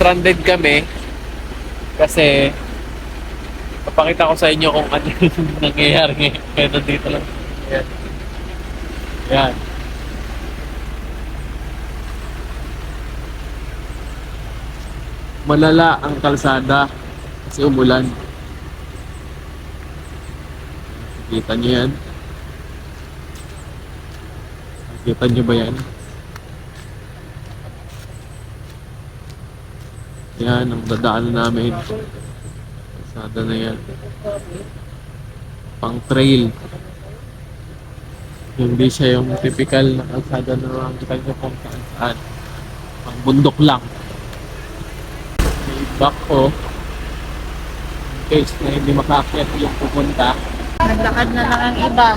stranded kami kasi papakita ko sa inyo kung ano yung nangyayari ngayon. Kaya nandito lang. Ayan. Ayan. Malala ang kalsada kasi umulan. Kita niyo yan? Kita niyo ba yan? Yan ang dadaanan namin. Kalsada na yan. Pang trail. Hindi siya yung typical na kalsada na makikita niyo kung saan. Pang bundok lang. May back ko. In case na hindi makaakyat yung pupunta. Naglakad na lang ang iba.